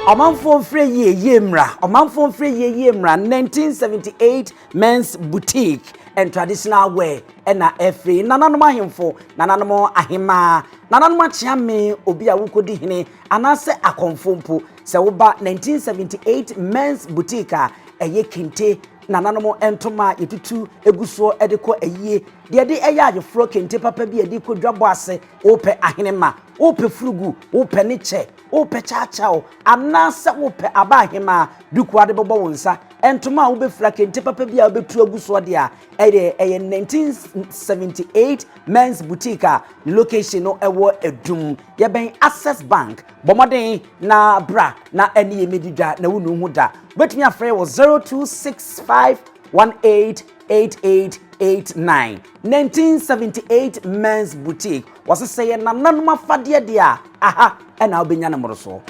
Omanfo free yemra. Omanfo free yemra. 1978 men's boutique and traditional wear. Ena free. Nananuma himfo. Nananuma ahima. Nananuma chiame obi a wukodi hine. Anase akonfompo. Se woba 1978 men's boutique eye kente. Nananomo entoma yetutu eguso edeko eyie de de eya ayefro kente papa bi edi kodwabo ase ope ahenema ope frugu ope neche ope chachao anase ope abahema duku ade bobo wonsa entoma wo be fra kente papa bi a obetu eguso de a eye 1978 men's boutique location no ewo edum ye ben Access Bank bomoden na bra na eni emedidwa na wonu hu da betumi afre wo 0265188889 1978 men's boutique was say na nanuma fade de a aha ena obenya na moroso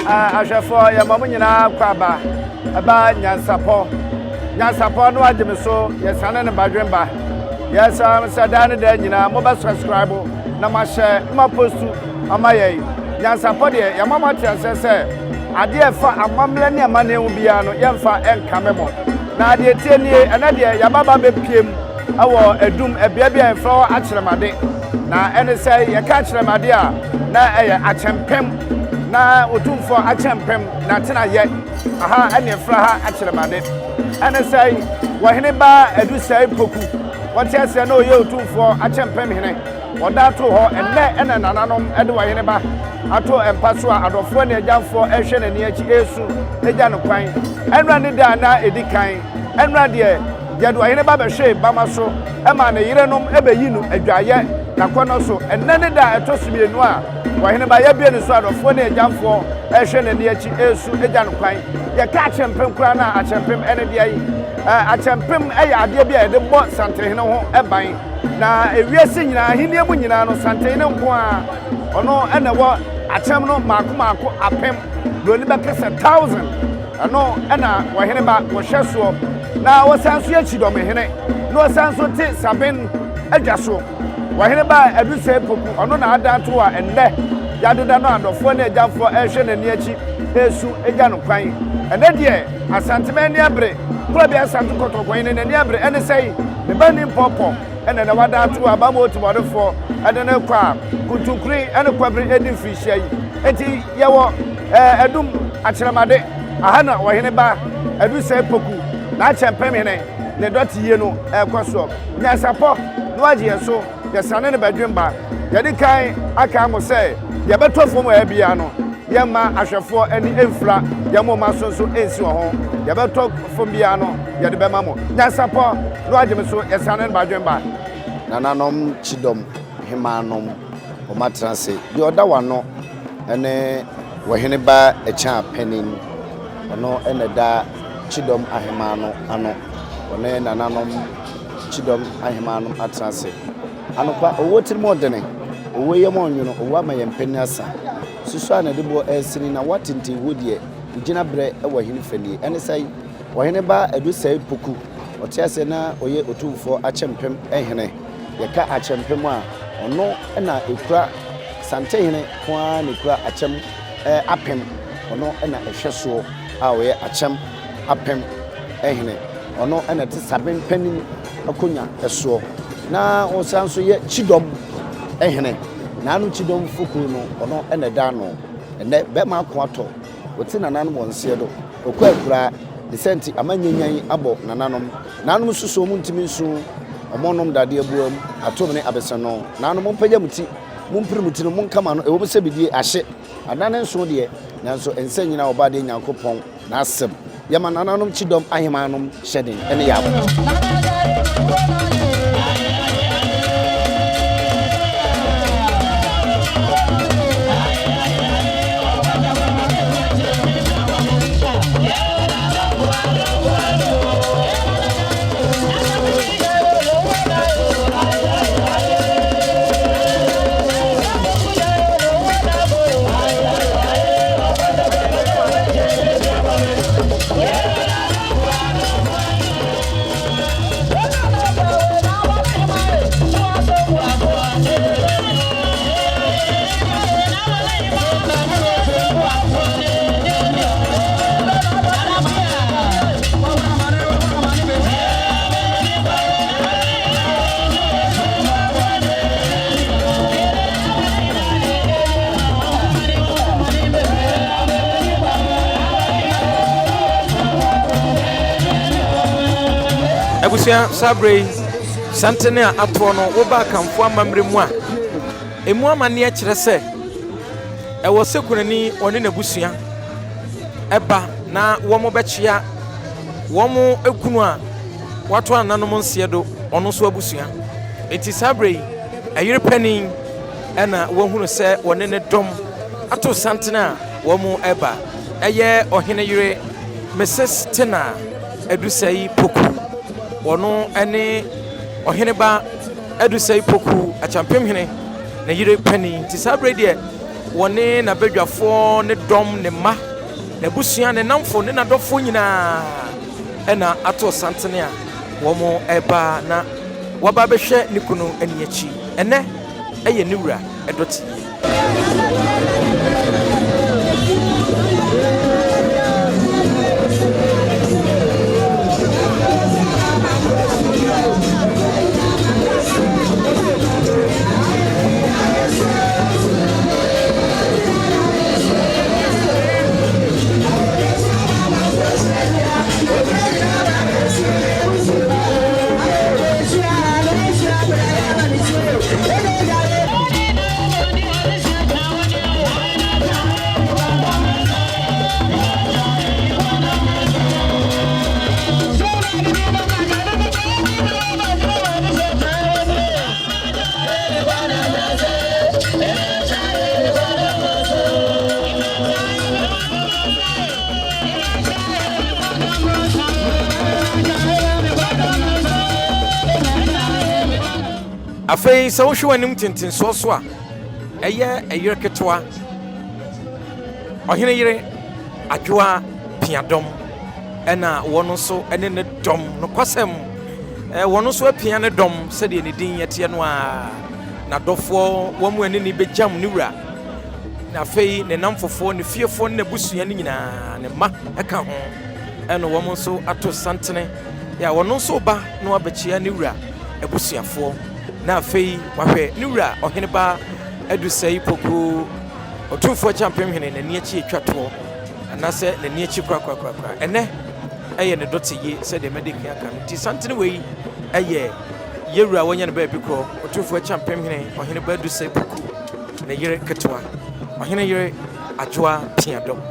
Ashafo ya mamunyina kwaba aba nyansapo no agye me so yesane ne badwemba yesa sadane da nyina mo ba subscribe na ma share ma postu amaye nyansapo de ya mama tiasese ade efa amamle ne amane hu bia no yemfa enkamemo na ade tie nie ena de ya baba bepiem awo edum ebia bia efro akyeremade na ene sei ye ka akyeremade a na eye akyempem na otumfo Akyempem na tena ye aha ene fra ha akyeremade ene sei Oheneba Adusei Poku wote se na oye otumfo Akyempem hene oda to ho ene nananom ede Oheneba ato empaso adofo ne agyamfo ehwe ne achi esu egya no kwan enra ne da na edikan enra de yedo Oheneba behwe bamaso ema ne yerenom ebeyi no adwaye na kono so ene ne da etosumienu a Oheneba ya bie ne so adofo ne agyamfo ehwe ne achi esu egya no kwan ye ka Akyempem kura na Akyempem ene de ayi Akyempem eya ade bia ede bo santehene ho eban na ewiase nyina ahenie mu nyina no santehene nko a ono ene wo akyem no maako apem do ni bekese 1000 ano ena Oheneba wo hweso na wo sanso ya chidomhene no sanso te saben adwaso Oheneba Adusei Poku ono na adanto a enne yadeda no adofo na agyamfo ehwe nani achi esu egya no kwan ene de asantemani abre probia asanto kotokwan ne nani abre ene sei ne bani popo ene na wadato abamo otimodefo ene ne kwa kutukuri ene kwabre edi fihia yi enti yewo edum akyeremade aha na Oheneba Adusei Poku na Akyempem hene ne doti ye no ekoso nyansapo no agye so yesane ne badwemba yedi kan aka mo se ye betofo mo abia no ye ma ahwefo ani emfra ye mo ma sonso ensi wo ho ye betofo bia no ye de bema mo nyansapo no agye me so yesane ne badwemba nananom chidom himanom o matranse di oda wano ene Oheneba echa penin ono ene da chidom ahimano ano one nananom chidom ahimano atranse ano kwa owotiri modene owoye monwuno owa mayempeni asa susu ana de bo esini na watenti wodie ugina bre ewo hini fani ene sai Oheneba Adusei Poku otiase na oye otumfo Akyempem ehene yeka Akyempem a ono na ekura santehene kwa ne kura akyem apem ono na ehweso a oye akyem apem ehene ono na te saben panin akonya eso na osanso ye chidom ehene na anu chidom fuku no ono na da no ene be ma ko ato oti nananom wonse do okwa kura desenti amanyanyan abo nananom suso mu ntimi nsu omonom dade abuam atomne abesano nanom mpagya muti mumpirimuti no monkama no ewo se bidie ahye adane nso de nanso ensa nyina obade Nyankopon na asem yama nananom chidom ahimanom hyeden ene yabo Abusua sabre santene a ato no wo ba kamfo amamre mu a emu amane a kyerɛ sɛ ɛwɔ sekunani ɔne n'abusua ɛba na wɔn mo bɛkyia wɔn mo ekunu a wato ananom nsie do ɔno so abusua enti sabre ayire panin ɛna wɔhunu sɛ wɔne ne dɔm ato santene a wɔn mo ɛba ɛyɛ ɔhene yire Mrs. Tena Adusei Poku wɔno ɛne Oheneba Adusei Poku Akyempiahene na yire panin nti sabre deɛ wɔne na badwafo ne dɔm ne ma na busua ne namfo ne nadɔfo nyinaa ɛna ato santene a wɔn ɛba na wɔba bɛhwɛ ne kunu ani akyi ɛnɛ ɛyɛ ne wura ɛdɔte afei sɛ wohwɛ w'anim tentensoɔ so a ɛyɛ ɛyere ketewa ɔhene yere adwoa piadɔm ɛna wɔn nso ɛne ne dɔm no kwasɛm wɔn nso apia ne dɔm sɛdeɛ ne din yɛteɛ no a n'adɔfoɔ wɔn mu ani ne bɛgyam ne wura na afei ne namfofoɔ ne fiefoɔ ne n'abusua no nyinaa ne mma ɛka ho ɛna wɔn nso ato santene yɛ wɔn nso ba na wabɛkyia ne wura abusuafoɔ na afei wahwɛ ne wura Oheneba Adusei Poku Otumfoɔ Akyempiahene n'ani akyi atwa toɔ anasɛ n'ani akyi kora ɛnɛ ɛyɛ ne dɔte yi sɛdeɛ mɛde kan aka no nti santene wei ɛyɛ yɛwura wɔnyɛ ne baabi korɔ Otumfoɔ Akyempiahene Oheneba Adusei Poku ne yere ketewa ɔhene yere adwoa piadɔm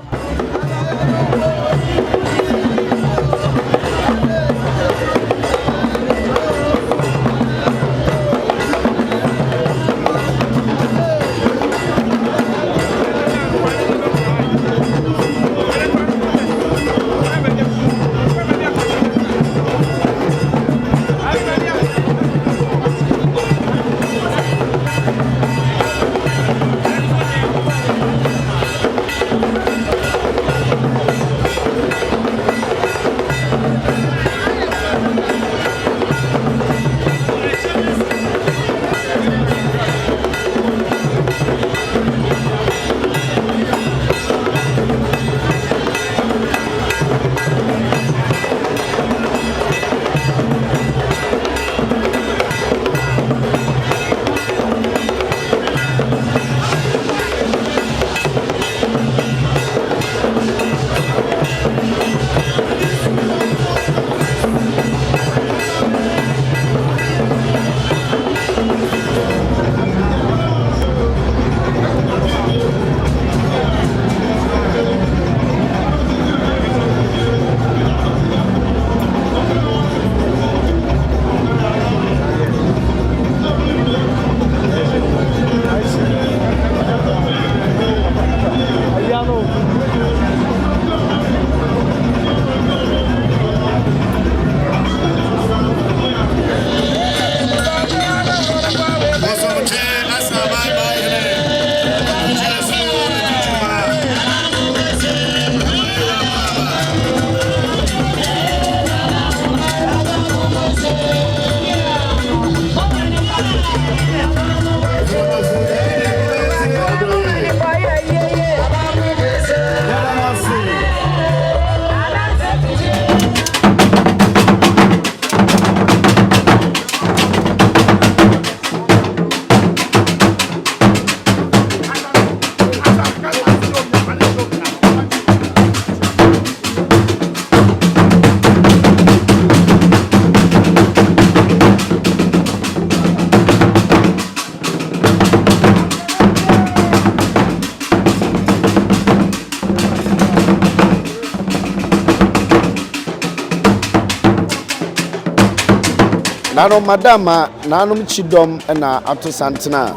Nano madama nanom chidom na ato santena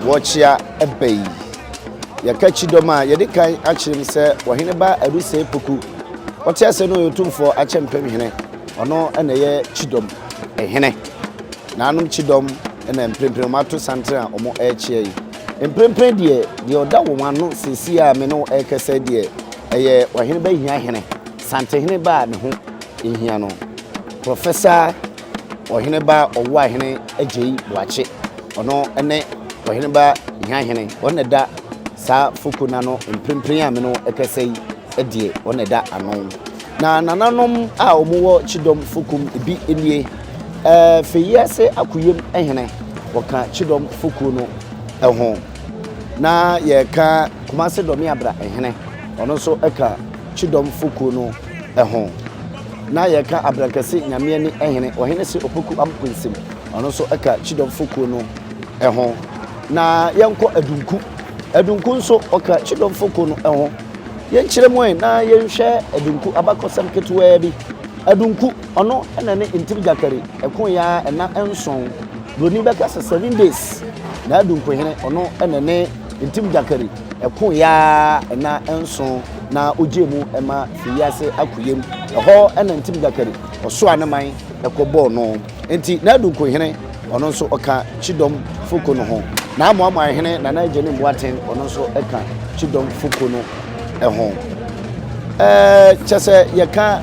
wochia ebei. Yaka chidom a yede kan akyerem se Oheneba Adusei Poku. Wote ase no yotumfo Akyempiahene. Ono na ye chidom ehene. Nanom chidom na mprempren mato santena omo echie yi. Mprempren de oda wo wano sesi a me no ekese de eye Oheneba hia hene. Santehene ba ne ho ehia no. Professor Oheneba owa hene agei Boakye ono ene Oheneba Nyanhene one da sa fukuna no mprempren a me no ekasei edie one da ano na nananom a omuwo chidom fukum bi enie feyase akuyem ehene woka chidom fuku no eho na ye ka Kumasi domi abra ehene ono so eka chidom fuku no eho na yeka advocacy nyame ni ehene ohene se opoku ampunsim ono so eka chidom fuku no eho na yenko adunku nso oka chidom fuku no eho yenkyere mo na yenhwe adunku abakosam ketwa bi adunku ono ena ne intim jakari ekon ya ena enson broni beka 7 days na adunku hene ono ena ne intim jakari ekon ya ena enson na ojemu ema fiyase akuyem ho ena ntim dakari oso aneman ekobo no enti na adunko hene ono nso oka chidom fuko no ho na amoamo hene na na jeni mwaten ono nso eka chidom fuko no eho chese yeka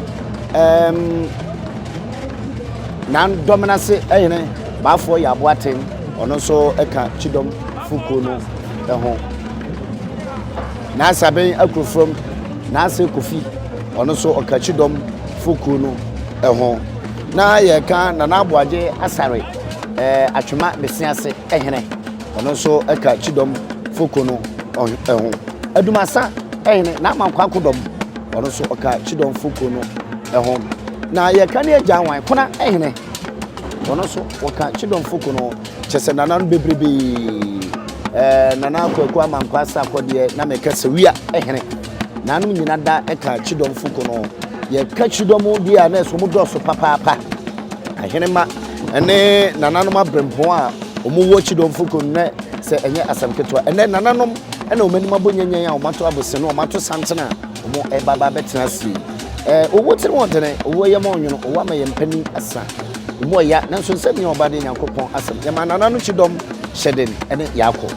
na dominance ehene baafo ya aboaten ono nso eka chidom fuko no eho na saben akrofrom na ase kofi ono so okachidom fuku no eho na ye ka na aboaje asare atwema besiase ehene ono so eka chidom fuku no eho adumasa ehene na amankwa kodom ono so oka chidom fuku no eho na ye ka ne agya wan kona ehene ono so oka chidom fuku no chese nanan bebrebe nana akwa amankwa sa akode na mekase wia ehene nanum nyina da eka chidom fuko no ye ka chidom dia na so mu doso papa ahene ma ene nananom abrempon a omu wo chidom fuko ne se enye asamketo ene nananom ene omanim abonyanyan a omato abose no omato santena omo baba betena si owo tiri wonte owo ye ma onwono owo ma ye mpani asa omo ya nanso nsem ye obade nyankopon asam ye ma nananu chidom hyeden ene yakọ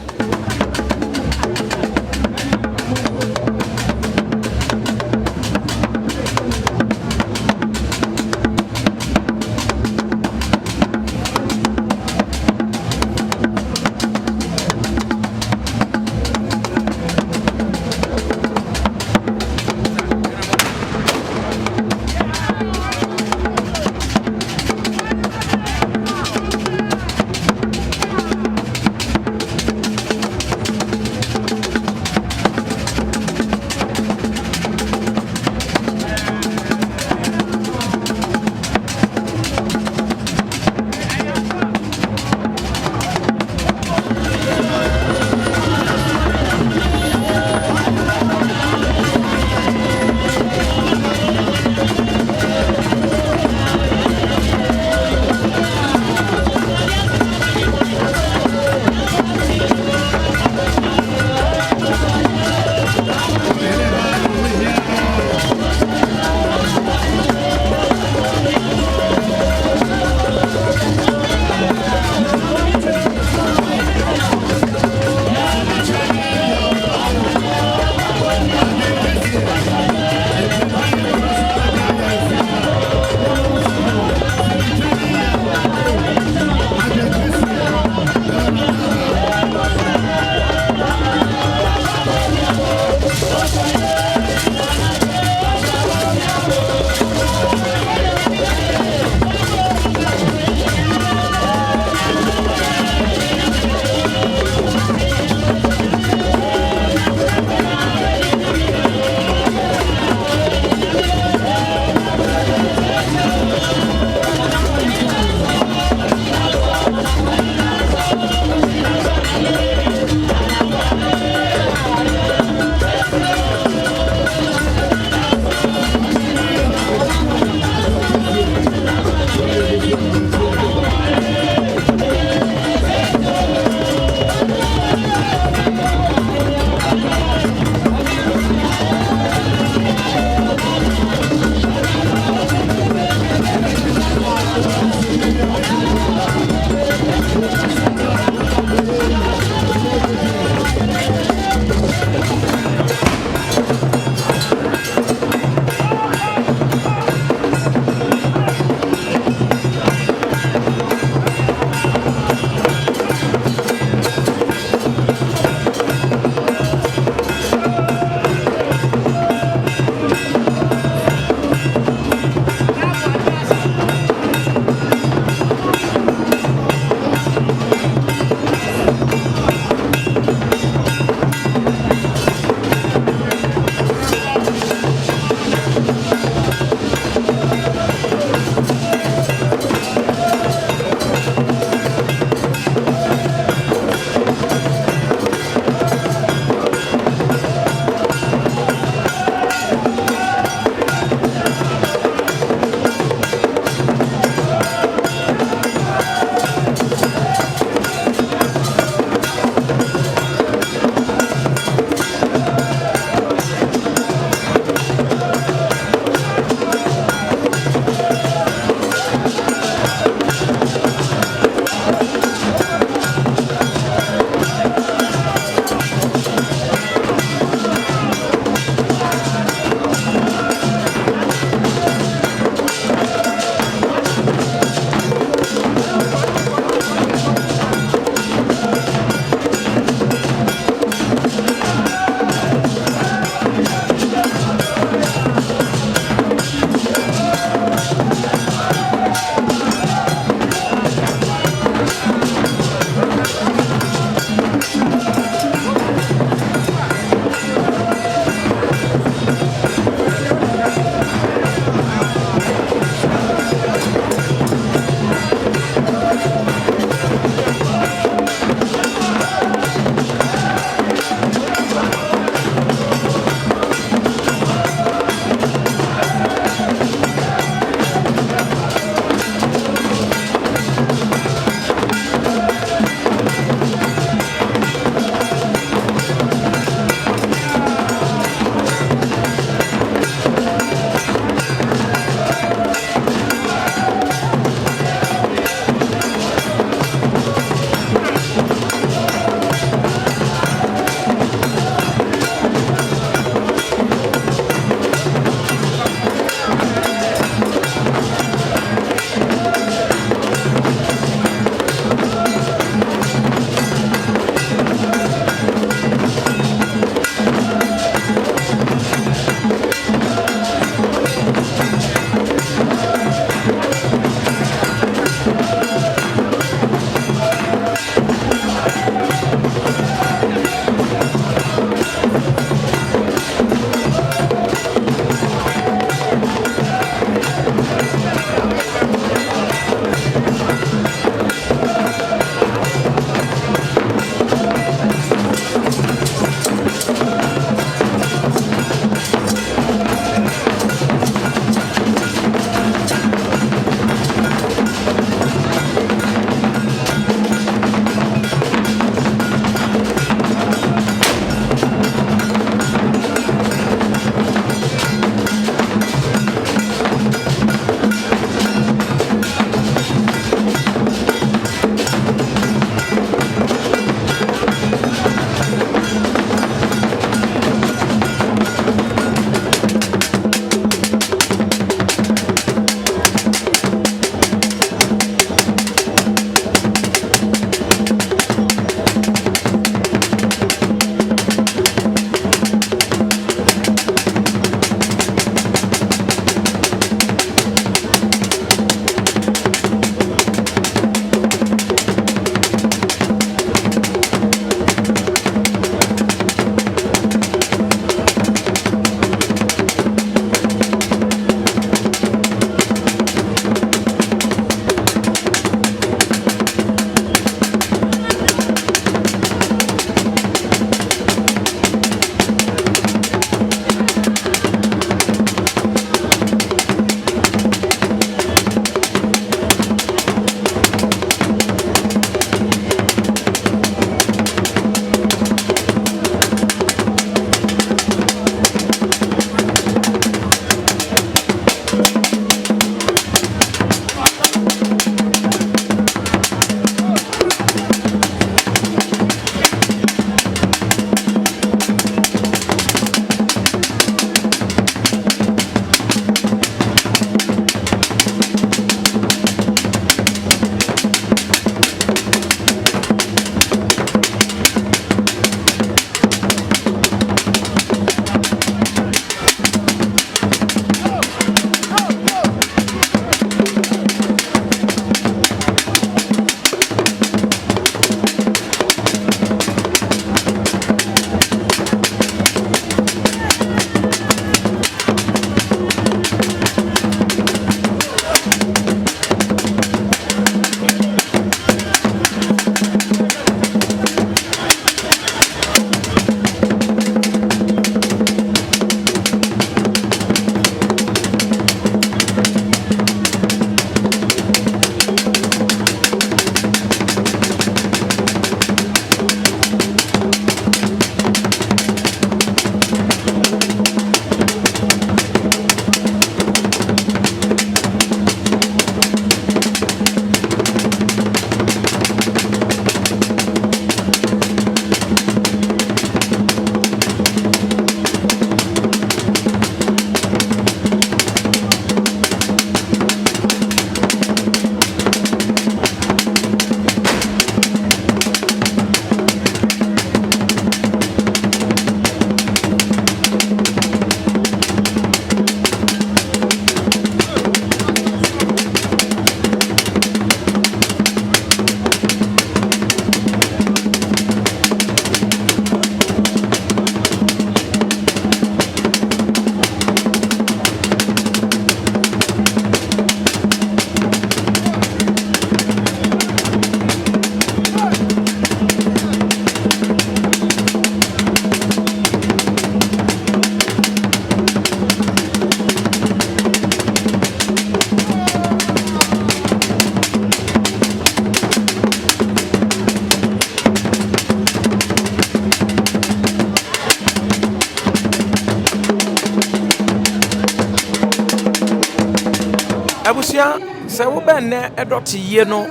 abusua sɛ wobɛnɛ ɛdɔte yie no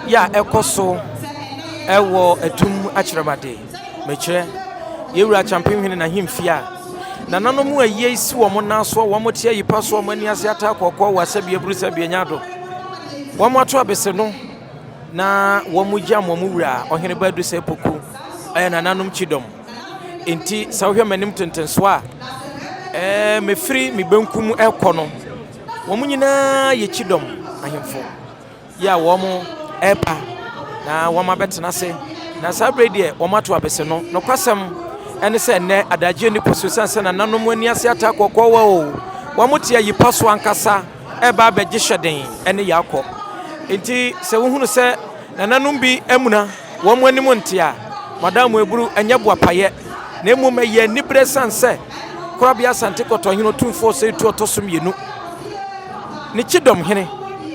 ya ɛkɔ ɛwɔ atum akyerɛbade mekyerɛ yɛwura Akyempiahene na hemfie na nananom ayie si wɔ mo naso wɔ mo tie yipa so wɔ mo ani ase ata akɔkɔ wɔ asɛbia buru sɛbia nyado wɔ mo ato abese no na wɔ mo gya mo wura Oheneba Adusei Poku ɛyɛ nananom chidom enti sɛ wohwɛ manim tentenso mefiri me benkum ɛkɔ no wɔ mo nyinaa yɛ chidom ahemfo ya wɔ mo ɛpa na wɔ ma bɛtena se na saa bere deɛ wɔ mo ato abese no kwasɛm ɛne sɛ nnɛ adagye ni poso sanse na nanom ani ase ata akɔkɔ wɔ wɔ mo tie yipa so ankasa ɛba abɛgye hyɛden ɛne yakɔ enti sɛ wohunu sɛ nananom bi amuna wɔ mo anim nte a madam eburu ɛnyɛ boapayɛ na emu mɛyɛ nibre sanse korabia asante kɔtɔhene otumfo sɛ etu ɔtɔsom yenu ne chidom hene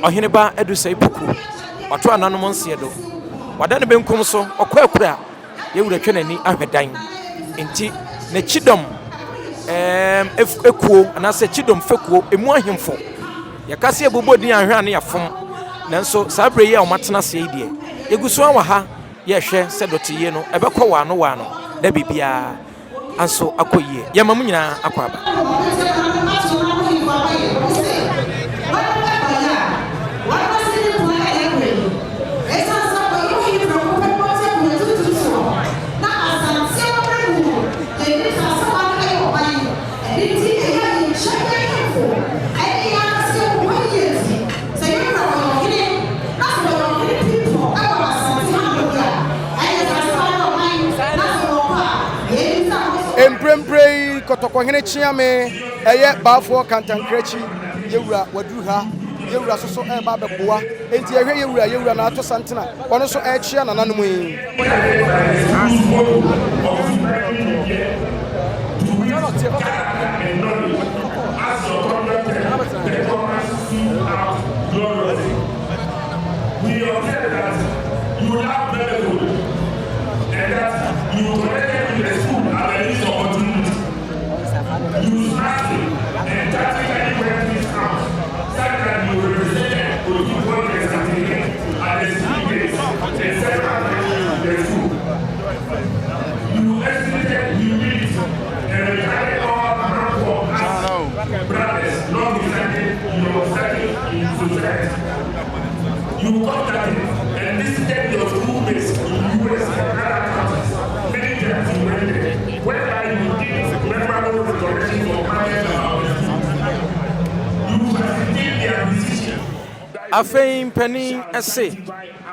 Oheneba Adusei Poku wato ananom nse do wada ne benkum so ɔkɔ akura yɛwura twɛ n'ani ahwɛdan enti ne chidom ekuo anase chidom fekuo emu ahemfo yɛkase ebubo din ahwɛ ane yafom nanso saa bere yi a ɔmatena se yi deɛ yeguso awa ha yɛhwɛ sɛ dɔte yie no ɛbɛkɔ wano da bibia anso akɔyie yɛma mu nyinaa akɔ aba Empremprei kotokohene chiame eye bafo kantankrechi yewura waduru ha yewura soso eba beboa enti ehwe yewura na ato santena ono so echia na nanom yi You contacted and visited your schoolmates in the US and other countries. Many times you went there. Where you did memorable recollections of matters about the school. You facilitate their decision. afei mpani ese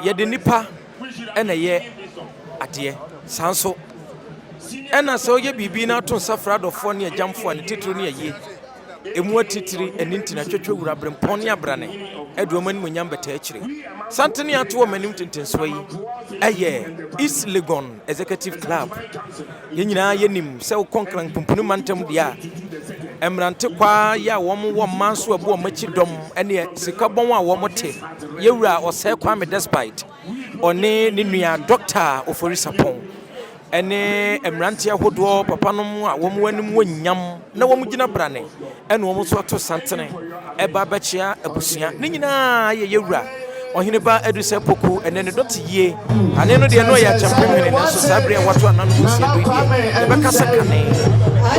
yɛde nipa ɛna yɛ adeɛ sanso ɛna sɛ ɔyɛ biribi na ato nsafra adɔfoɔ ne agyamfoɔ ne titiri ne ayie emu atitiri ɛnintina twetwe wura brempɔn ne abrane ɛduoma ne munyam bɛta akyire santene ato wɔ manim tentensoa yi ɛyɛ East Legon Executive Club yɛn nyinaa yɛnim sɛ wokɔnkran pumpunu mantam deɛ a emrante kwa ya wɔn wɔ manso abu wɔn akyi dɔm ɛne sika bɔn a wɔn te yɛwura ɔsɛ Kwame despite ɔne ne nua Dr. Ofori Sapon ɛne emrante ahodoɔ papa nom a wɔn wanim wɔnyam na wɔn gyina brane ɛne wɔn so ato santene ɛba bɛkyia abusua ne nyinaa yɛ yɛwura Oheneba Adusei Poku ɛne ne dɔte yie ane no deɛ no yɛ Akyempiahene ne nso saa bere a wato anan ho sia do yie yɛbɛkasa kane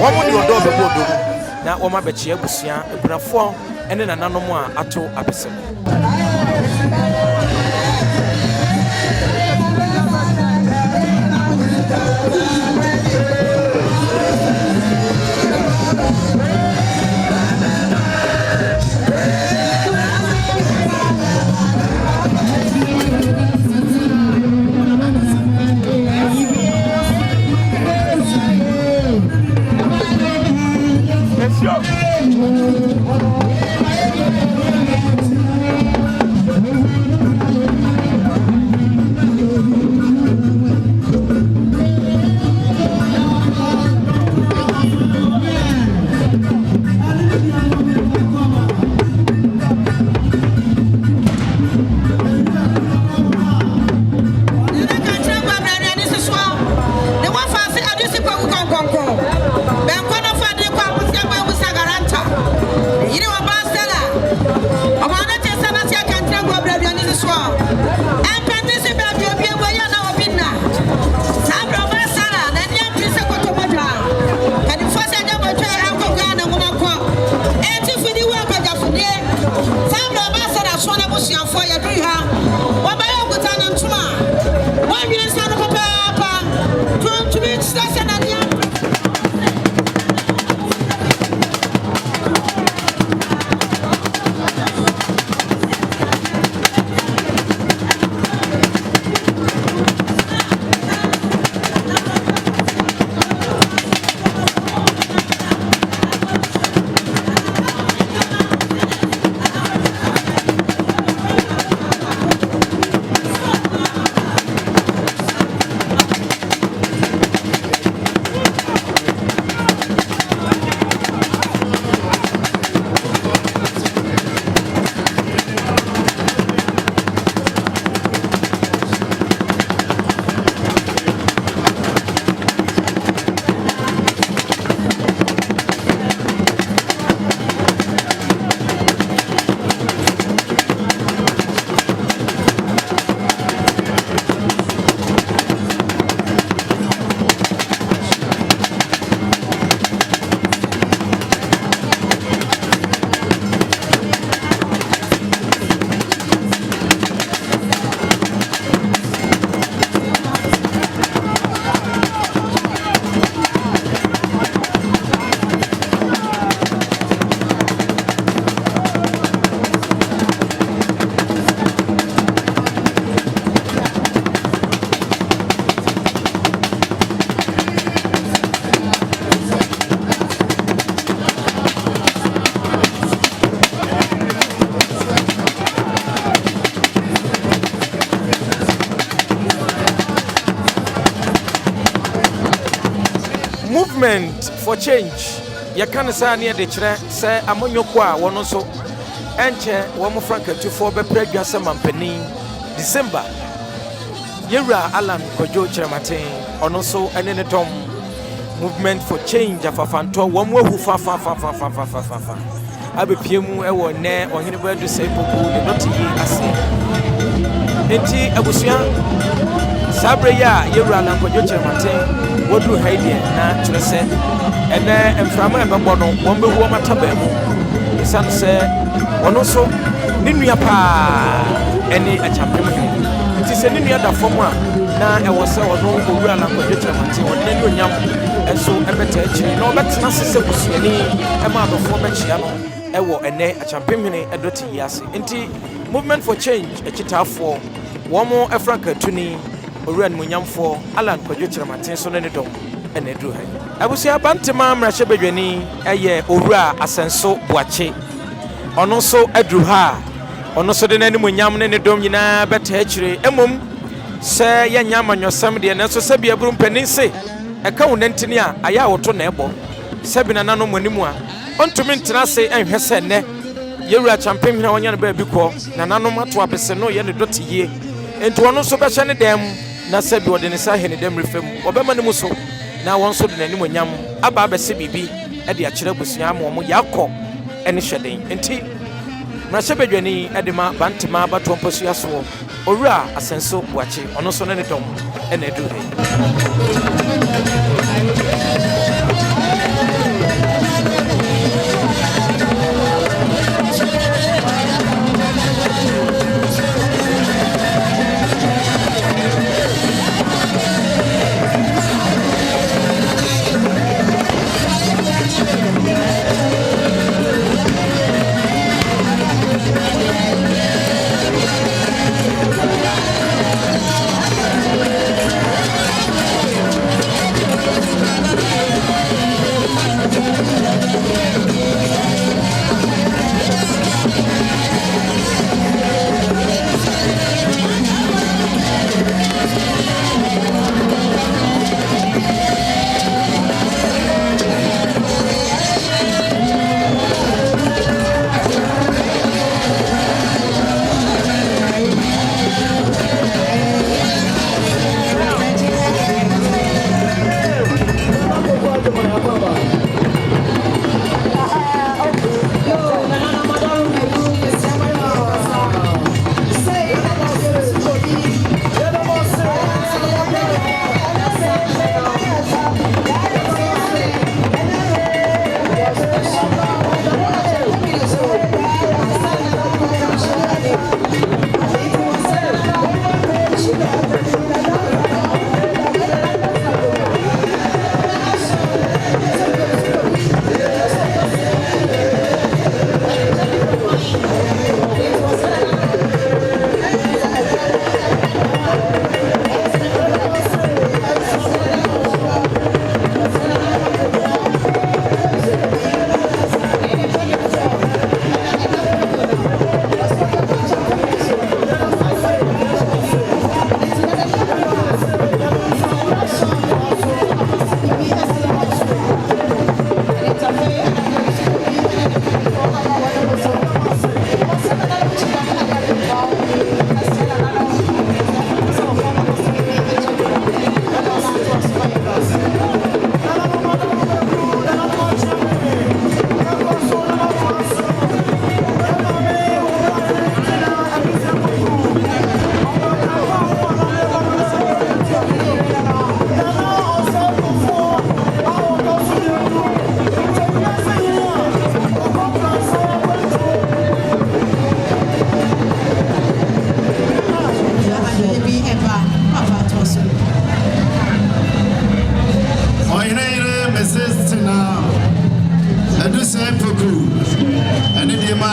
wɔn de ɔdɔ bɛbɔ na wɔn abɛkyia abusua ebunafoɔ ɛne nananom a ato abesem Movement for change. You can't say near the chair, say Amonyokwa, one also, and chair, one more frank to four be pregnant some penny. December. Yera Alan Kojo Chermatin, on also and in the tom. Movement for change of a phantom, one more who fa. I be Piemu, I will ne'er or anywhere to say Poku, the not to be as Enti Abusia Sabreya, Yera Alan Kojo Chermatin. What do I do now to say? And then from my bono, one be woman tabemo. The son said, one also, Ninyapa, any a champion. It is a Ninya former. Now I was so no real and Kojuchamanti, or Nenyam, and so a better, no, that's not supposed to be a man of former Chiano, a champion, a dirty yassi. Inti movement for change, a chita for one more Africa to me. Oran munyam for Alan Kojutra Matinson and Dom and Edruhe. I will say a bantama Rashebeni, a year Ora Asenso Boakye. On also Edruha, on also the name Munyam and the Domina Bettetre, Emum, say Yanyam and your Samedi and also Sabia Brum Penise, a count Antonia, Aya or Tonebo, Sabina Nano Monimua, on to Mintanase and Hesene, Yura champion on your baby call, Nanano Matua Pesano Yan Dotty ye, and to one also Bashani them. Na sebi wode ne sa hene dem refem obema ne muso na won so de nanim onyam aba ba se bibi e de akire busua ma omo yakọ ene hweden enti na sebedwani e de ma bantima ba tomposu aso owura Asenso Boakye ono so ne dom ene edu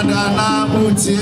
Adana Uti.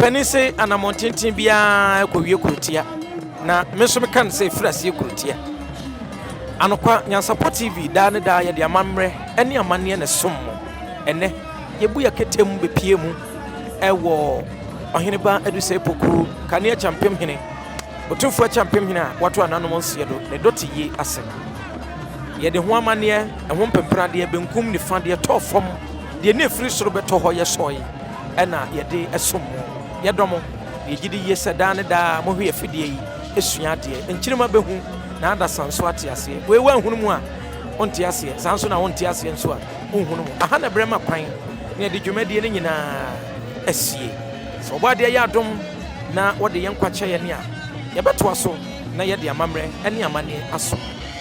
mpani se anamontintin bia ko wie kurutia na me so me kan se frase kurutia anokwa Nyansapo TV da ne da ye de amamre ene amane ne som ene yebu ya ketem bepie mu ewo Oheneba Adusei Poku kane Akyempiahene otumfo Akyempiahene a wato ananom nsie do ne doti yi ase ye de ho amane ho mpempra de benkum ne fa de tofom de ne firi soro beto ho ye soyi ena ye de esom ye domo ye gidi ye sedane da mo hwe afidie yi esua de enkyirima behu na ada sanso ate ase we wanhunu mu a onte ase sanso na onte ase nso a onhunu mu aha na brema kwan ne de dwumadie ne nyina asie so bade ya dom na wode yenkwache ye ne a ye beto aso na ye de amamre ene amane aso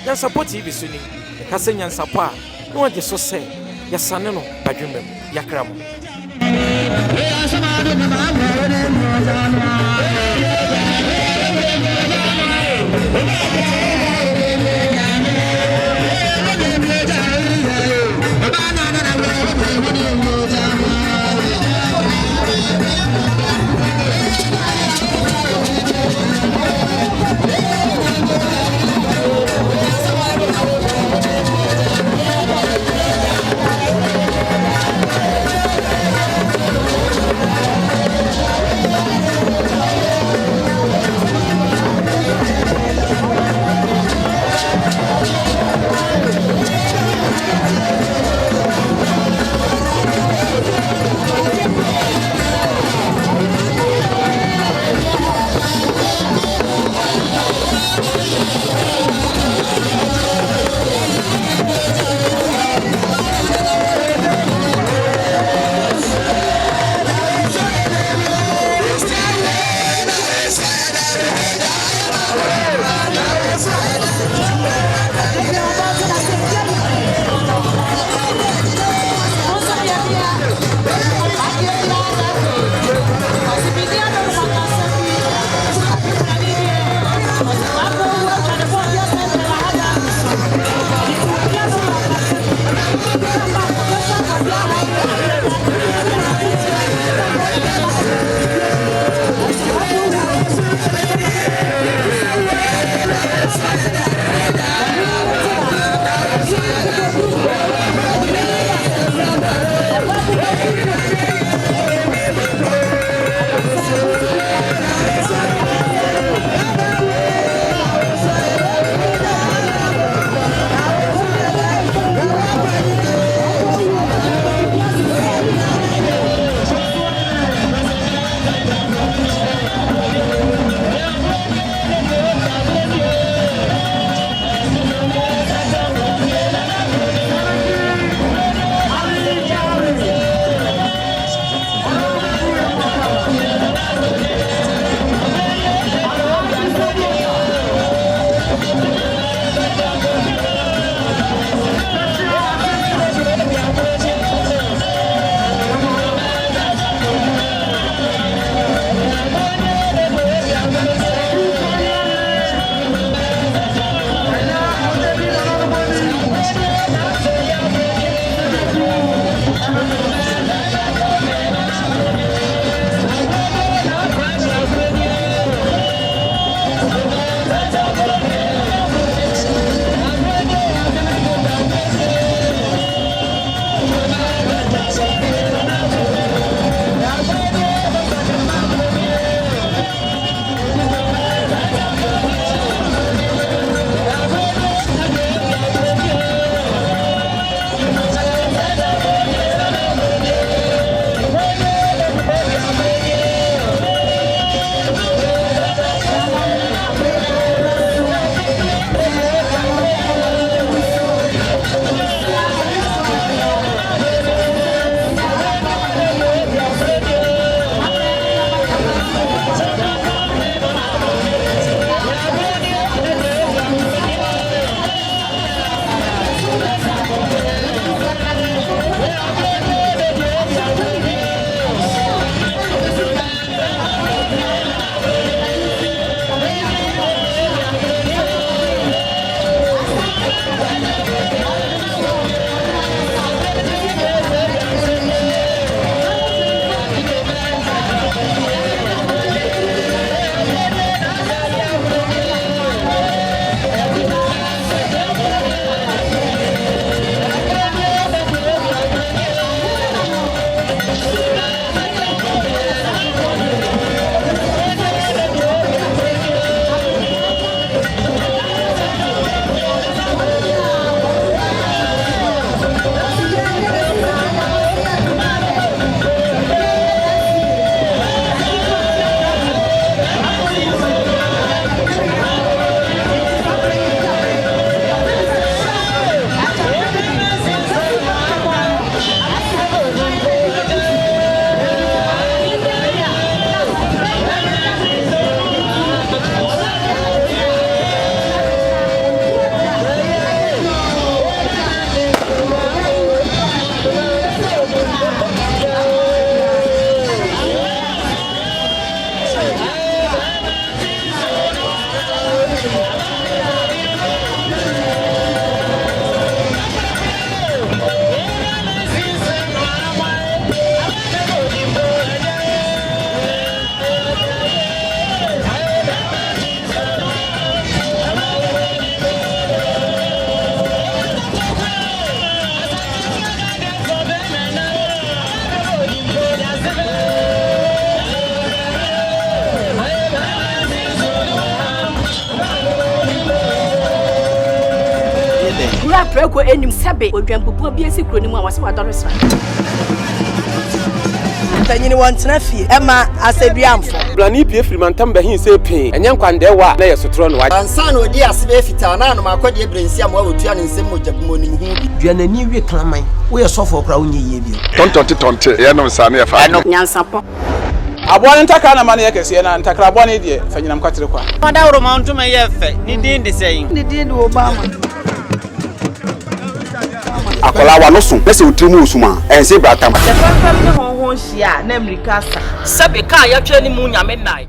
Nyansapo TV so ni ka se Nyansapo a no wage so se ye sane no badwemem yakra mo Owura preko enim sebe odwampopo bi esi kuro ni mu a wase wadoresa. Tanyini wantena fie ema aseduamfo. Blani pie frimantam behin se pin. Enye nkwande wa na yesotro no wa. Ansa na odi asebe fita na no makode brensi am wa wotua ne nsem mojabumo ni hu. Duanani wie klaman. Wo ye sofo kra wo nye bi. Tonte ye no sa na ye fa. Nyansapo. Abone ntaka na mane yakese na ntakra abone de fanyinam kwatere kwa. Mada woro ma ntoma ye fe. Ni din de sei. Ni din de Obama. Akola wa no so pese otrimu osuma ense bratam. The first time honhon hia na America sa. Sebe ka ya twa ni mu nyame nai.